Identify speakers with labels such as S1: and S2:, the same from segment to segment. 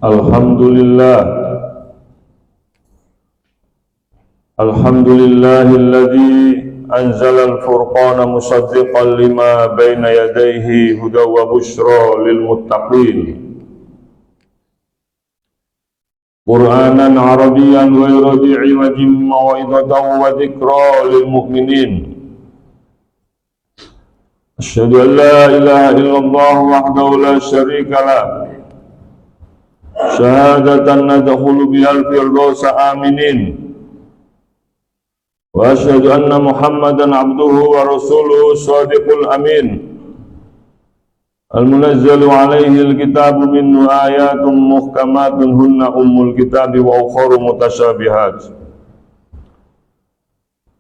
S1: Alhamdulillah, alhamdulillahilladzi anzala al-furqana musaddiqan lima baina yadayhi hudaw wa busyra lil muttaqin. Qur'anan Arabiyyan ghayra dhi'i wajhin mau'izatan wa dzikra lil mu'minin. Asyhadu an la ilaha illallah wahdahu la syarika lah. Syahadatan nadkhulu bihal firdausa aminin. Wa asyhadu anna Muhammadan abduhu wa rasuluhu shadiqul amin. Al-munazzalu alaihi al-kitabu minhu ayatun muhkamatun hunna ummul kitabi wa ukharu mutasyabihat.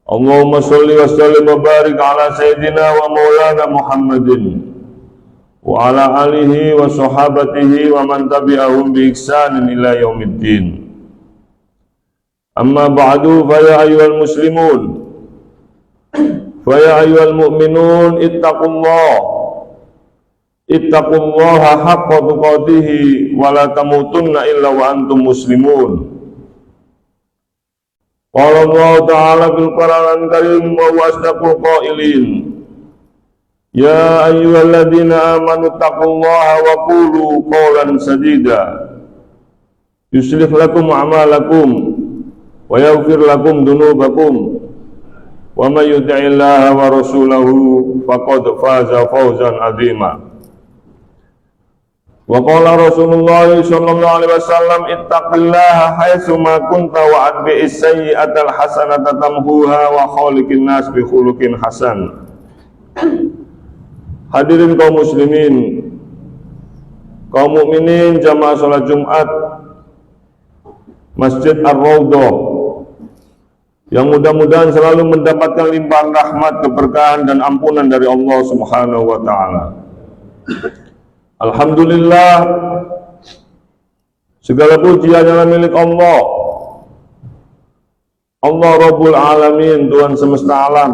S1: Allahumma sholli wa sallim wa barik ala sayyidina wa maulana Muhammadin wa ala alihi wa sahabatihi wa man tabi'ahum bi ihsanin ila yaumiddin. Amma ba'du, fa ya ayyuhal muslimun, fa ya ayyuhal mu'minun, ittaqullaha haqqa tuqatih wa la tamutunna illa wa antum muslimun. Qala Allah ta'ala fil Qur'anil Karim wa huwa asdaqul qailin. Ya ayyuhalladzina amanu taqullaha wa qulu qawlan sadida yuslih lakum a'malakum wa yaghfir lakum dunubakum wa may yuti'illaha wa rasulahu faqad faza fawzan 'azima. Wa qala Rasulullah sallallahu alaihi wasallam ittaqillaha haitsu ma kunta wa atbi'is sayyi'atal hasanata tamhuha wa khaliqin nas bi khuluqin hasan. Hadirin kaum muslimin, kaum mukminin jamaah salat Jumat Masjid Ar-Raudhah yang mudah-mudahan selalu mendapatkan limpahan rahmat, keberkahan dan ampunan dari Allah Subhanahu wa taala. Alhamdulillah, segala puji adalah milik Allah. Allah Rabbul Alamin, Tuhan semesta alam,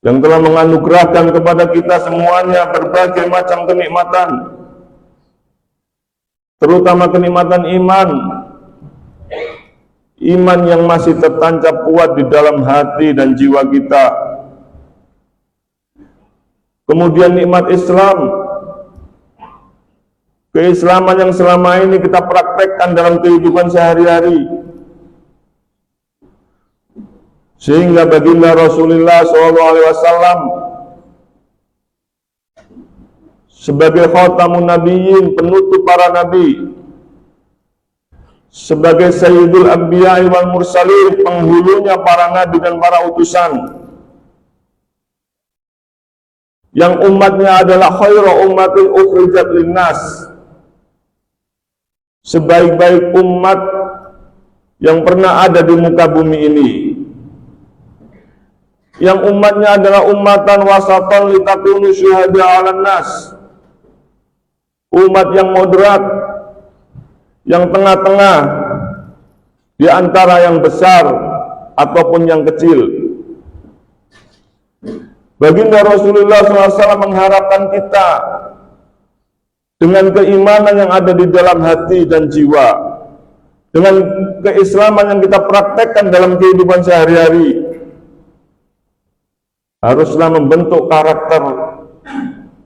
S1: yang telah menganugerahkan kepada kita semuanya berbagai macam kenikmatan, terutama kenikmatan iman yang masih tertancap kuat di dalam hati dan jiwa kita. Kemudian nikmat Islam, keislaman yang selama ini kita praktekkan dalam kehidupan sehari-hari, sehingga baginda Rasulullah SAW sebagai khatamun nabiyyin, penutup para nabi, sebagai sayyidul anbiya wal mursalin, penghulunya para nabi dan para utusan, yang umatnya adalah khairu ummatin ukhrijat linnas, sebaik-baik umat yang pernah ada di muka bumi ini, yang umatnya adalah ummatan wasatan litakunu syuhada 'alan nas, umat yang moderat, yang tengah-tengah di antara yang besar ataupun yang kecil. Baginda Rasulullah SAW mengharapkan kita dengan keimanan yang ada di dalam hati dan jiwa, dengan keislaman yang kita praktekkan dalam kehidupan sehari-hari, haruslah membentuk karakter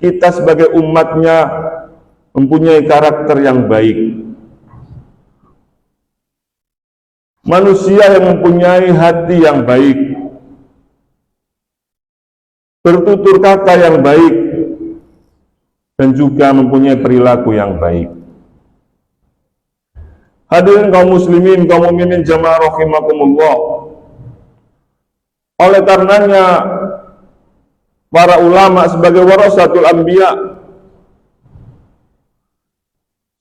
S1: kita sebagai umatnya, mempunyai karakter yang baik. Manusia yang mempunyai hati yang baik, bertutur kata yang baik, dan juga mempunyai perilaku yang baik. Hadirin kaum muslimin, kaum mukminin jamaah rahimakumullah. Oleh karenanya, para ulama sebagai warasatul anbiya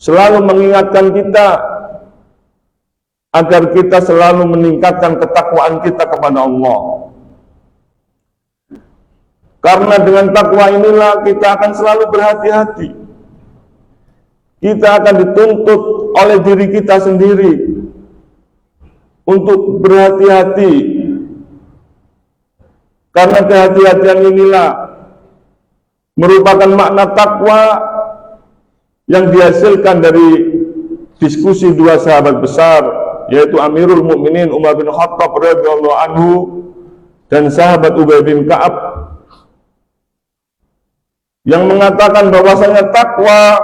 S1: selalu mengingatkan kita agar kita selalu meningkatkan ketakwaan kita kepada Allah. Karena dengan takwa inilah kita akan selalu berhati-hati. Kita akan dituntut oleh diri kita sendiri untuk berhati-hati. Karena kehati-hatian inilah merupakan makna takwa yang dihasilkan dari diskusi dua sahabat besar, yaitu Amirul Mukminin Umar bin Khattab radhiyallahu anhu dan sahabat Ubay bin Ka'ab, yang mengatakan bahwasanya takwa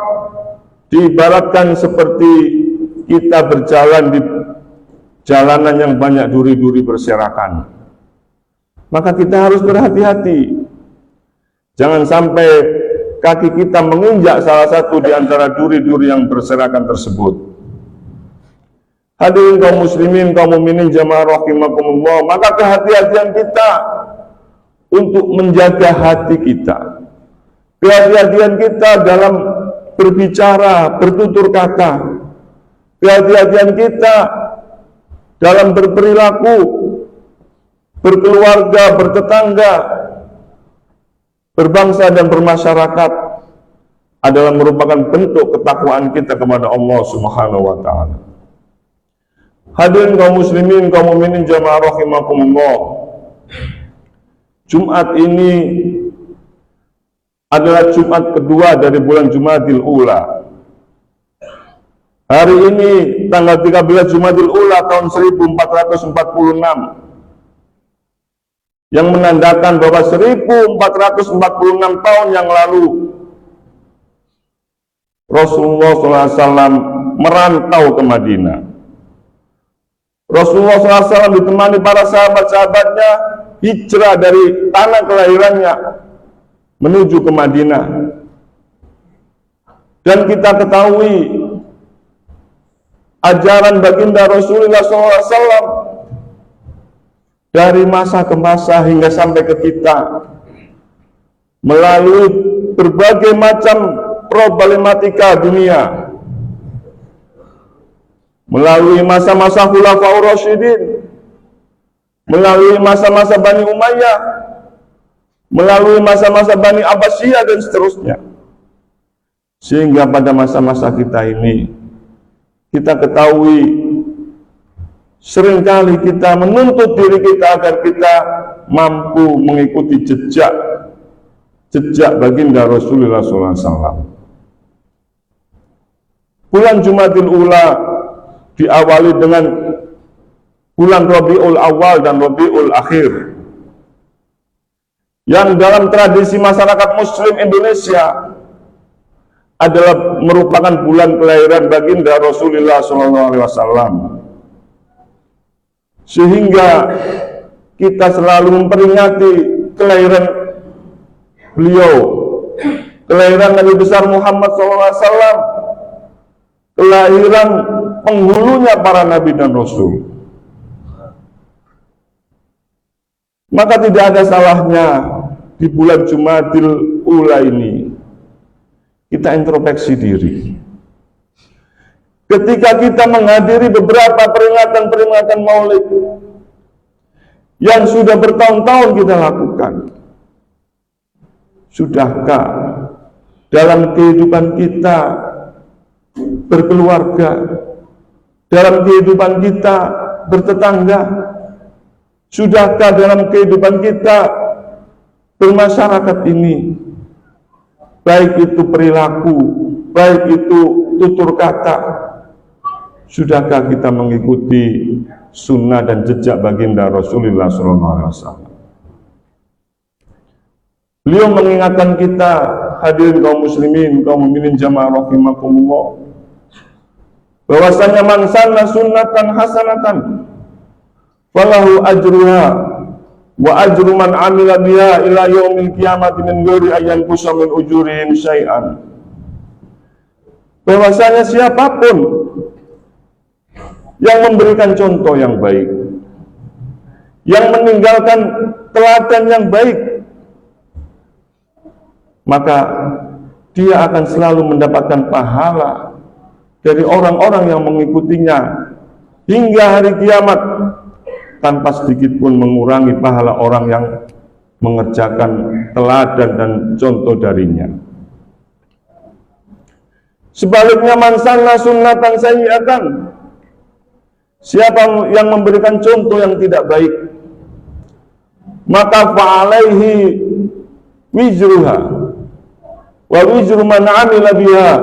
S1: diibaratkan seperti kita berjalan di jalanan yang banyak duri-duri berserakan. Maka kita harus berhati-hati. Jangan sampai kaki kita menginjak salah satu di antara duri-duri yang berserakan tersebut. Hadirin kaum muslimin, kaum mukminin jamaah rahimakumullah, maka kehati-hatian kita untuk menjaga hati kita. Kehati-hatian kita dalam berbicara, bertutur kata. Kehati-hatian kita dalam berperilaku, berkeluarga, bertetangga, berbangsa dan bermasyarakat adalah merupakan bentuk ketakwaan kita kepada Allah Subhanahu wa taala. Hadirin kaum muslimin, kaum mukminin jamaah rahimakumullah. Jumat ini adalah Jumat kedua dari bulan Jumadil Ula. Hari ini tanggal 13 Jumadil Ula tahun 1446, yang menandakan bahwa 1446 tahun yang lalu Rasulullah SAW merantau ke Madinah. Rasulullah SAW ditemani para sahabat-sahabatnya hijrah dari tanah kelahirannya menuju ke Madinah. Dan kita ketahui ajaran baginda Rasulullah SAW dari masa ke masa hingga sampai ke kita, melalui berbagai macam problematika dunia, melalui masa-masa Khulafaur Rasyidin, melalui masa-masa Bani Umayyah, melalui masa-masa Bani Abbasiyah dan seterusnya, sehingga pada masa-masa kita ini kita ketahui seringkali kita menuntut diri kita agar kita mampu mengikuti jejak baginda Rasulullah SAW. Bulan Jumadil Ula diawali dengan bulan Rabiul Awal dan Rabiul Akhir, yang dalam tradisi masyarakat Muslim Indonesia adalah merupakan bulan kelahiran baginda Rasulullah SAW. Sehingga kita selalu memperingati kelahiran beliau, kelahiran Nabi besar Muhammad SAW, kelahiran penghulunya para nabi dan rasul. Maka tidak ada salahnya di bulan Jumadil Ula ini kita introspeksi diri. Ketika kita menghadiri beberapa peringatan Maulid yang sudah bertahun-tahun kita lakukan, sudahkah dalam kehidupan kita berkeluarga, dalam kehidupan kita bertetangga, sudahkah dalam kehidupan kita bermasyarakat ini, baik itu perilaku, baik itu tutur kata, sudahkah kita mengikuti sunnah dan jejak baginda Rasulullah SAW? Beliau mengingatkan kita, hadirin kaum muslimin, kaum mukminin jamaah rahimakumullah, bahwasanya man sanna sunnatan hasanatan falahu ajruha wa ajru man amila biha ila yaumil qiyamati min ghairi ayyan qusa min ujurihim syai'an. Bahwasanya siapapun yang memberikan contoh yang baik, yang meninggalkan teladan yang baik, maka dia akan selalu mendapatkan pahala dari orang-orang yang mengikutinya hingga hari kiamat, tanpa sedikit pun mengurangi pahala orang yang mengerjakan teladan dan contoh darinya. Sebaliknya, man sanna sunnatan sayyi'atan, siapa yang memberikan contoh yang tidak baik, maka fa'alaihi wizruha wa wizru man amila biha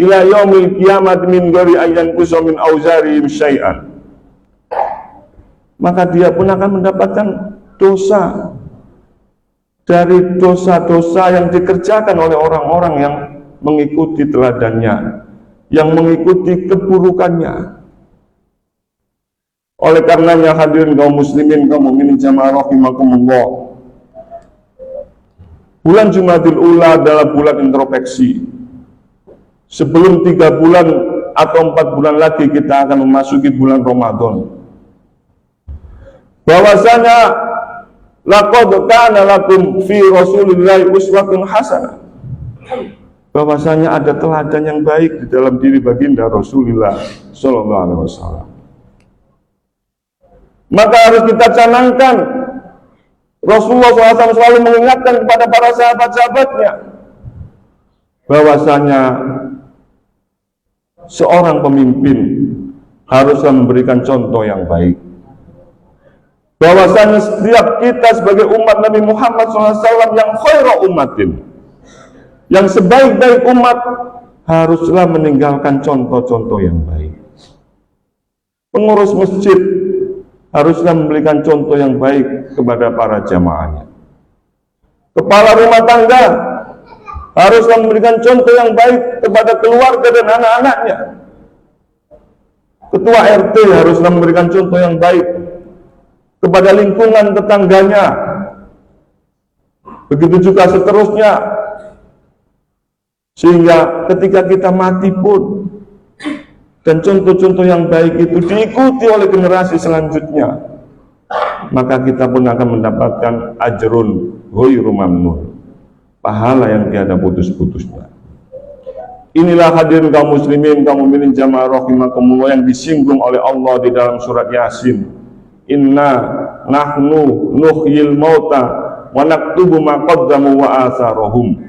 S1: ila yaumil kiamat min ghairi ayyan kusa min auzarihim syai'an. Maka dia pun akan mendapatkan dosa dari dosa-dosa yang dikerjakan oleh orang-orang yang mengikuti teladannya, yang mengikuti keburukannya. Oleh karenanya hadirin kaum muslimin, kaum mukminin jamaah rahimakumullah, bulan Jumadil Ula adalah bulan introspeksi. Sebelum 3 bulan atau 4 bulan lagi kita akan memasuki bulan Ramadan. Bahwasanya laqad kana lakum fi Rasulillahi uswatun hasanah. Bahwasanya ada teladan yang baik di dalam diri baginda Rasulullah sallallahu alaihi wasallam. Maka harus kita canangkan, Rasulullah SAW selalu mengingatkan kepada para sahabat-sahabatnya bahwasanya seorang pemimpin haruslah memberikan contoh yang baik. Bahwasanya setiap kita sebagai umat Nabi Muhammad SAW yang khairu ummatin, yang sebaik-baik umat, haruslah meninggalkan contoh-contoh yang baik. Pengurus masjid haruslah memberikan contoh yang baik kepada para jamaahnya. Kepala rumah tangga haruslah memberikan contoh yang baik kepada keluarga dan anak-anaknya. Ketua RT haruslah memberikan contoh yang baik kepada lingkungan tetangganya. Begitu juga seterusnya. Sehingga ketika kita mati pun, dan contoh-contoh yang baik itu diikuti oleh generasi selanjutnya, maka kita pun akan mendapatkan ajrun ghairu mamnun, pahala yang tiada putus-putusnya. Inilah hadirin kaum muslimin, kaum mukminin jamaah rahimakumullah yang disinggung oleh Allah di dalam surat Yasin. Inna nahnu nuhyil mauta wa naktubu ma qaddamu wa atharahum.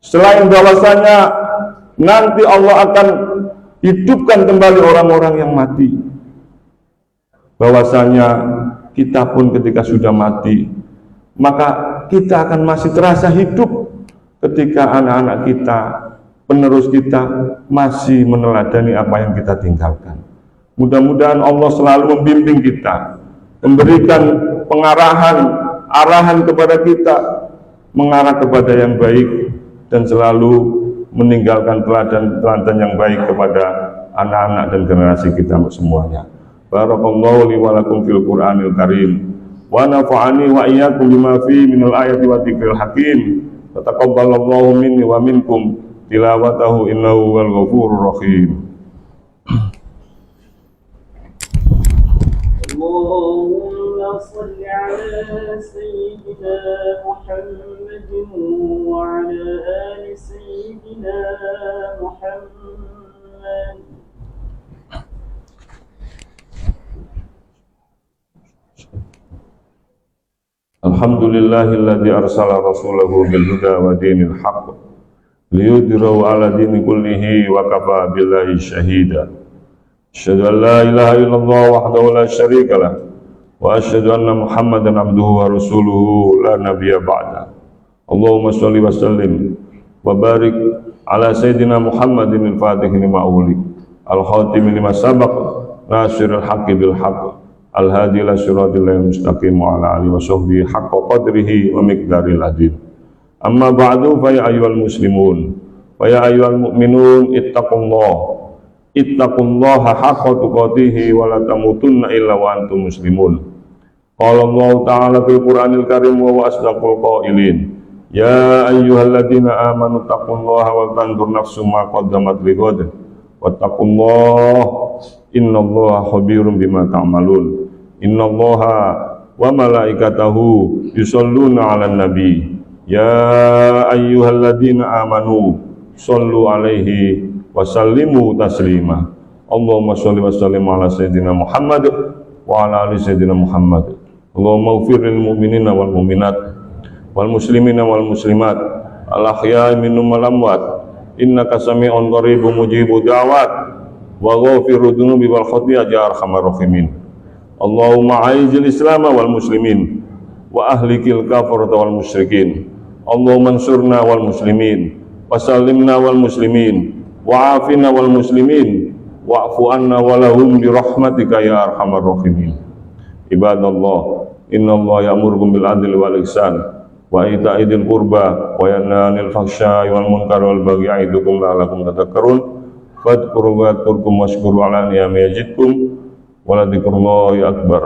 S1: Selain bahwasanya nanti Allah akan hidupkan kembali orang-orang yang mati, bahwasanya kita pun ketika sudah mati, maka kita akan masih terasa hidup ketika anak-anak kita, penerus kita masih meneladani apa yang kita tinggalkan. Mudah-mudahan Allah selalu membimbing kita, memberikan pengarahan, arahan kepada kita, mengarah kepada yang baik, dan selalu meninggalkan teladan yang baik kepada anak-anak dan generasi kita semuanya. Barakallahu li wa lakum fil Qur'anil Karim wa nafa'ani wa iyyakum bima fi minal ayati wa dzikril hakim. Taqabbalallahu minni wa minkum tilawatahu innahu wal ghafurur rahim.
S2: Allahumma shalli ala sayyidina Muhammadin wa ala ali sayyidina Muhammad.
S1: Alhamdulillahilladzi arsala rasulahu bil huda wa dinil haqq liyudhhirahu ala dini kullihi wa kafa billahi syahida. Asyhadu an la ilaha illallah wahdahu la syarika lah wa asyhadu anna Muhammadan abduhu wa rasuluhu la nabiyya ba'da. Allahumma shalli wa sallim wa barik ala sayyidina Muhammadin al-fatih lima ughliq al-khatim lima sabaq nasiril haqqi bil haqq al-hadi ila siratil mustaqim wa ala alihi wa sahbihi haqqa qadrihi wa miqdaril adil. Amma ba'du, fa ya ayyuhal muslimun wa ya ayyuhal mu'minun ittaqullaha haqqa tuqatih wa la tamutunna illa wa antum muslimun. Qala Allah ta'ala fil Qur'anil Karim wa huwa asdaqul qailin. Ya ayyuhalladzina amanu taqullaha wal tanzur nafsum ma qaddamat lighad wattaqullaha innallaha khabirum bima ta'malun. Innallaha wa malaikatahu yusholluna 'alan nabi. Ya ayyuhalladzina amanu shollu 'alaihi wa sallimu taslima. Allahumma sholli wa sallim ala sayyidina Muhammad wa ala ali sayyidina Muhammad. Allahumma ighfir lil mu'minina wal mu'minat wal muslimina wal muslimat al ahya'i minhum wal amwat innaka sami'un qaribun mujibud da'wat wa ghafirud dzunubi wal khati'ati ya arhamar rahimin. Allahumma aizil islam wal muslimin wa ahlikil kafarata wal musyrikin. Allahumma ansurna wal muslimin وسلمنا والمسلمين وعافنا والمسلمين واعف عنا ولهم برحمتك يا أرحم الراحمين. عباد الله إن الله يأمركم بالعدل والإحسان وإيتاء ذي القربى وينهى عن الفحشاء والمنكر والبغي يعظكم لعلكم تذكرون فاذكروا يذكركم واشكروا على نعمه يزدكم ولذكر الله أكبر.